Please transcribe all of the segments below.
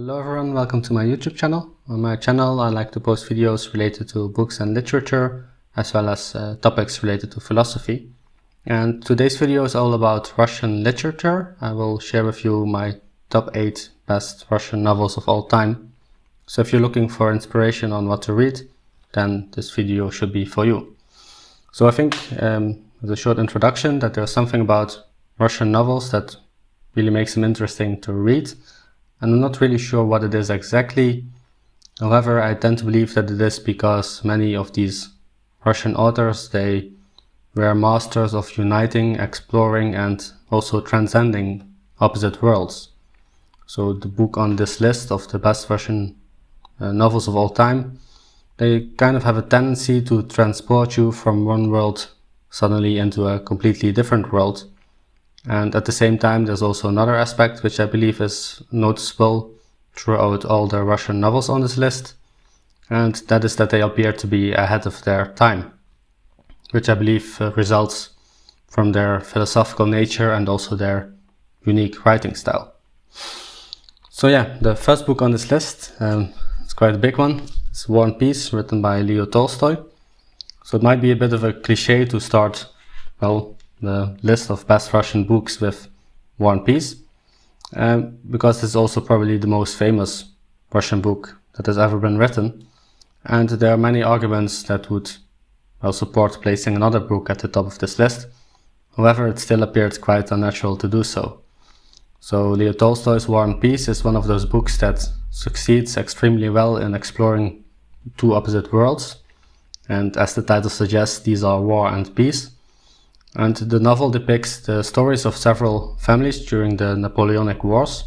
Hello everyone, welcome to my YouTube channel. On my channel I like to post videos related to books and literature, as well as topics related to philosophy. And today's video is all about Russian literature. I will share with you my top 8 best Russian novels of all time. So if you're looking for inspiration on what to read, then this video should be for you. So I think, as a short introduction, that there's something about Russian novels that really makes them interesting to read. And I'm not really sure what it is exactly. However, I tend to believe that it is because many of these Russian authors, they were masters of uniting, exploring, and also transcending opposite worlds. So the book on this list of the best Russian novels of all time, they kind of have a tendency to transport you from one world suddenly into a completely different world. And at the same time, there's also another aspect which I believe is noticeable throughout all the Russian novels on this list, and that is that they appear to be ahead of their time, which I believe results from their philosophical nature and also their unique writing style. So yeah, the first book on this list, it's quite a big one. It's War and Peace, written by Leo Tolstoy. So it might be a bit of a cliche to start, well, the list of best Russian books with War and Peace, because it's also probably the most famous Russian book that has ever been written, and there are many arguments that would support placing another book at the top of this list. However, it still appeared quite unnatural to do so. So Leo Tolstoy's War and Peace is one of those books that succeeds extremely well in exploring two opposite worlds, and as the title suggests, these are war and peace. And the novel depicts the stories of several families during the Napoleonic Wars.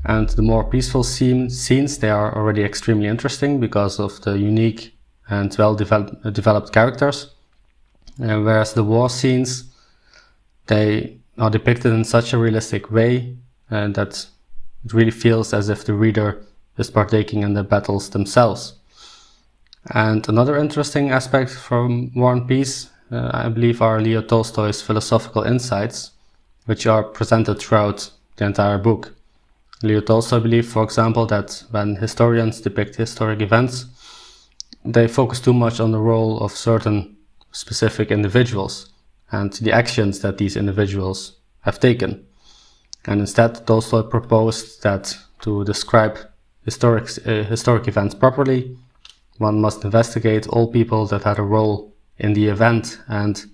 And the more peaceful scenes, they are already extremely interesting because of the unique and well-developed characters. Whereas the war scenes, they are depicted in such a realistic way that it really feels as if the reader is partaking in the battles themselves. And another interesting aspect from War and Peace, I believe, are Leo Tolstoy's philosophical insights, which are presented throughout the entire book. Leo Tolstoy believed, for example, that when historians depict historic events, they focus too much on the role of certain specific individuals and the actions that these individuals have taken. And instead, Tolstoy proposed that to describe historic events properly, one must investigate all people that had a role in the event and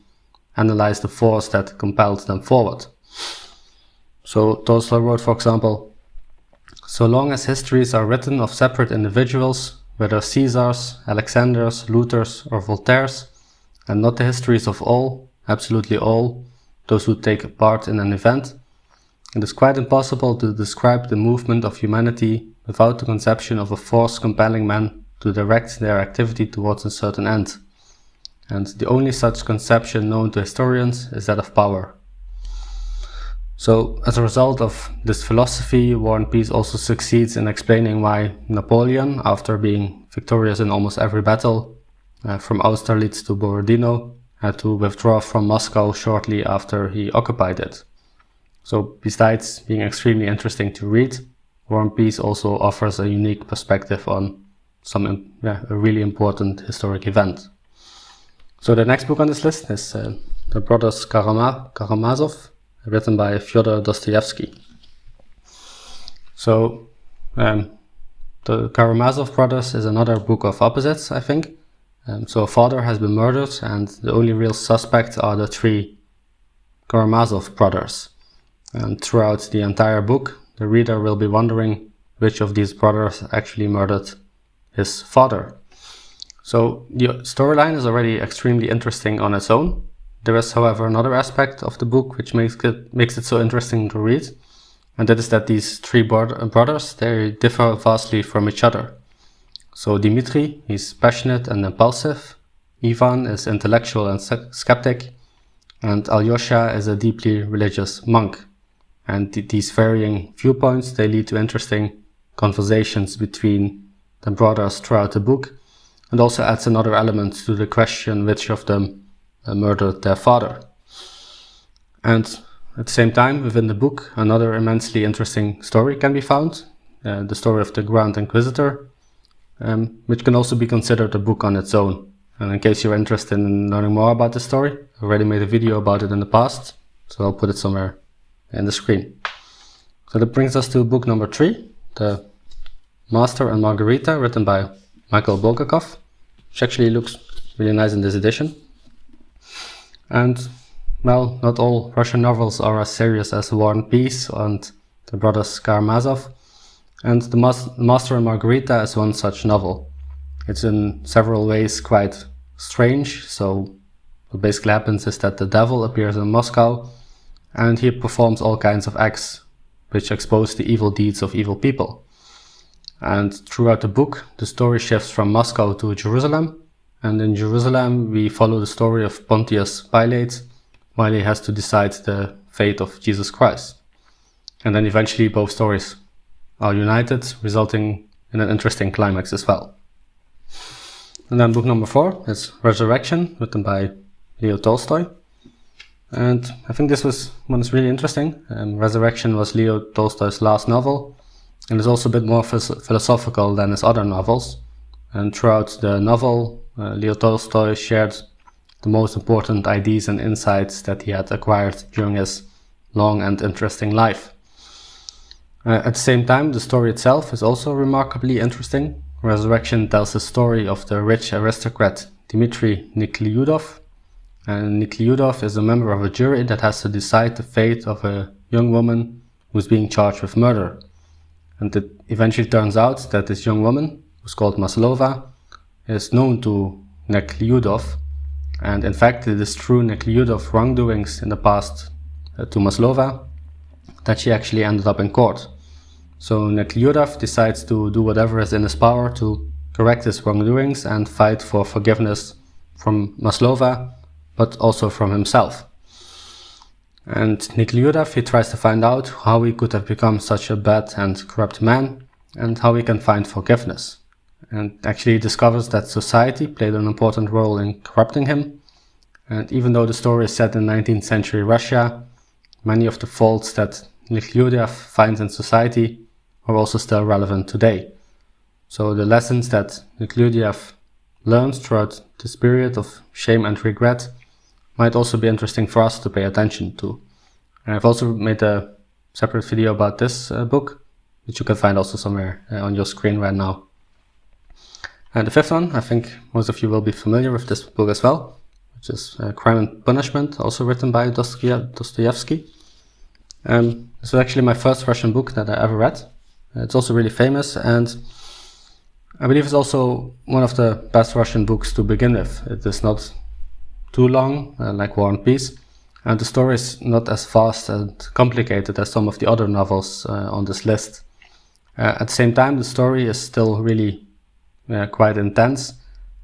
analyze the force that compelled them forward. So Tolstoy wrote, for example, "So long as histories are written of separate individuals, whether Caesars, Alexanders, Luthers, or Voltaires, and not the histories of all, absolutely all, those who take part in an event, it is quite impossible to describe the movement of humanity without the conception of a force compelling men to direct their activity towards a certain end. And the only such conception known to historians is that of power." So, as a result of this philosophy, War and Peace also succeeds in explaining why Napoleon, after being victorious in almost every battle, from Austerlitz to Borodino, had to withdraw from Moscow shortly after he occupied it. So, besides being extremely interesting to read, War and Peace also offers a unique perspective on a really important historic event. So the next book on this list is The Brothers Karamazov, written by Fyodor Dostoevsky. So the Karamazov brothers is another book of opposites, I think. So a father has been murdered, and the only real suspects are the three Karamazov brothers. And throughout the entire book, the reader will be wondering which of these brothers actually murdered his father. So the storyline is already extremely interesting on its own. There is, however, another aspect of the book which makes it so interesting to read, and that is that these three brothers, they differ vastly from each other. So Dmitri, he's passionate and impulsive, Ivan is intellectual and skeptic, and Alyosha is a deeply religious monk. And these varying viewpoints, they lead to interesting conversations between the brothers throughout the book, and also adds another element to the question which of them murdered their father. And at the same time, within the book, another immensely interesting story can be found. the story of the Grand Inquisitor, which can also be considered a book on its own. And in case you're interested in learning more about this story, I already made a video about it in the past, so I'll put it somewhere in the screen. So that brings us to book number 3, the Master and Margarita, written by Michael Bulgakov, which actually looks really nice in this edition. And, well, not all Russian novels are as serious as War and Peace and the Brothers Karamazov, and the Master and Margarita is one such novel. It's in several ways quite strange. So what basically happens is that the devil appears in Moscow and he performs all kinds of acts which expose the evil deeds of evil people. And throughout the book, the story shifts from Moscow to Jerusalem, and in Jerusalem we follow the story of Pontius Pilate while he has to decide the fate of Jesus Christ. And then eventually both stories are united, resulting in an interesting climax as well. And then book number 4 is Resurrection, written by Leo Tolstoy. And I think this one is really interesting. Resurrection was Leo Tolstoy's last novel, and is also a bit more philosophical than his other novels. And throughout the novel, Leo Tolstoy shared the most important ideas and insights that he had acquired during his long and interesting life. At the same time, the story itself is also remarkably interesting. Resurrection tells the story of the rich aristocrat Dmitry Niklyudov. And Niklyudov is a member of a jury that has to decide the fate of a young woman who's being charged with murder. And it eventually turns out that this young woman, who's called Maslova, is known to Niklyudov. And in fact, it is through Niklyudov's wrongdoings in the past to Maslova that she actually ended up in court. So Niklyudov decides to do whatever is in his power to correct his wrongdoings and fight for forgiveness from Maslova, but also from himself. And Niklyudov, he tries to find out how he could have become such a bad and corrupt man, and how he can find forgiveness. And actually he discovers that society played an important role in corrupting him. And even though the story is set in 19th century Russia, many of the faults that Niklyudov finds in society are also still relevant today. So the lessons that Niklyudov learns throughout this period of shame and regret might also be interesting for us to pay attention to. And I've also made a separate video about this book, which you can find also somewhere on your screen right now. And the 5th one, I think most of you will be familiar with this book as well, which is Crime and Punishment, also written by Dostoevsky. This was actually my first Russian book that I ever read. It's also really famous, and I believe it's also one of the best Russian books to begin with. It is not too long, like War and Peace, and the story is not as fast and complicated as some of the other novels on this list. At the same time, the story is still really quite intense,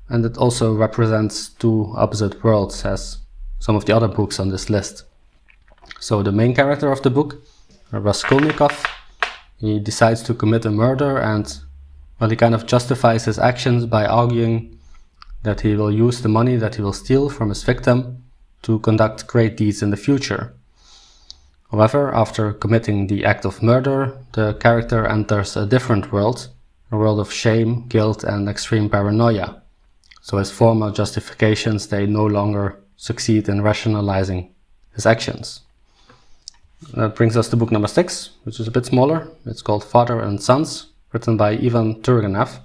and it also represents two opposite worlds as some of the other books on this list. So the main character of the book, Raskolnikov, he decides to commit a murder, and well, he kind of justifies his actions by arguing that he will use the money that he will steal from his victim to conduct great deeds in the future. However, after committing the act of murder, the character enters a different world, a world of shame, guilt, and extreme paranoia. So his former justifications, they no longer succeed in rationalizing his actions. That brings us to book number 6, which is a bit smaller. It's called Father and Sons, written by Ivan Turgenev.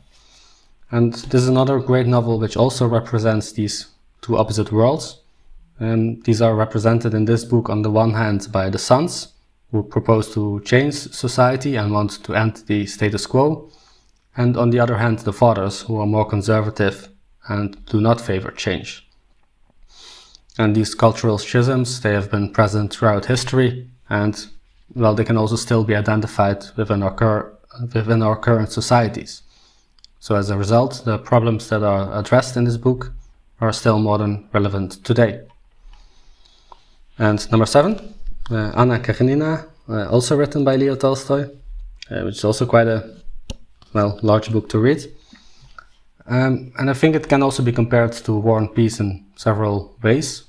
And this is another great novel which also represents these two opposite worlds. These are represented in this book on the one hand by the sons, who propose to change society and want to end the status quo, and on the other hand the fathers, who are more conservative and do not favor change. And these cultural schisms, they have been present throughout history, and well, they can also still be identified within our current societies. So as a result, the problems that are addressed in this book are still more than relevant today. And number 7, Anna Karenina, also written by Leo Tolstoy, which is also quite a large book to read. And I think it can also be compared to War and Peace in several ways.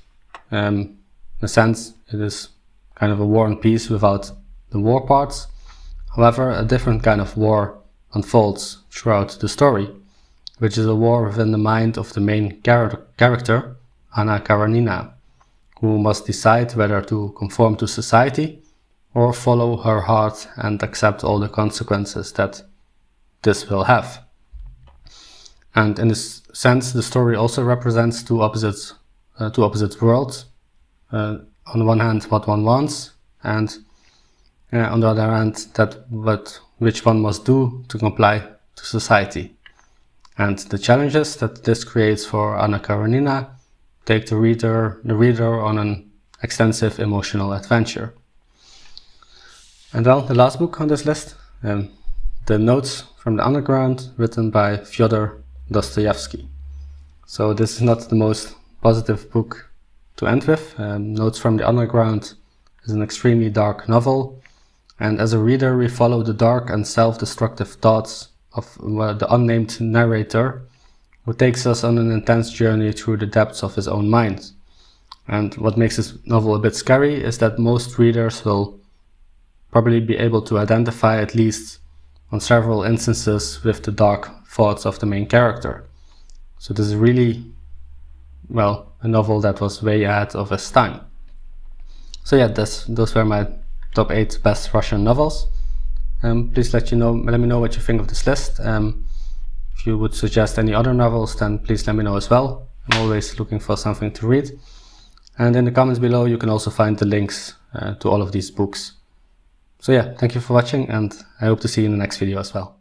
In a sense, it is kind of a War and Peace without the war parts. However, a different kind of war unfolds throughout the story, which is a war within the mind of the main character, Anna Karenina, who must decide whether to conform to society or follow her heart and accept all the consequences that this will have. And in this sense, the story also represents two opposite worlds. On the one hand, what one wants, and on the other hand, which one must do to comply to society. And the challenges that this creates for Anna Karenina take the reader on an extensive emotional adventure. And well, the last book on this list, The Notes from the Underground, written by Fyodor Dostoevsky. So this is not the most positive book to end with. Notes from the Underground is an extremely dark novel, and as a reader we follow the dark and self-destructive thoughts of the unnamed narrator, who takes us on an intense journey through the depths of his own mind. And what makes this novel a bit scary is that most readers will probably be able to identify, at least on several instances, with the dark thoughts of the main character. So this is really, well, a novel that was way ahead of its time. So yeah, those were my top 8 best Russian novels. Please let me know what you think of this list. If you would suggest any other novels, then please let me know as well. I'm always looking for something to read. And in the comments below you can also find the links to all of these books. So yeah, thank you for watching, and I hope to see you in the next video as well.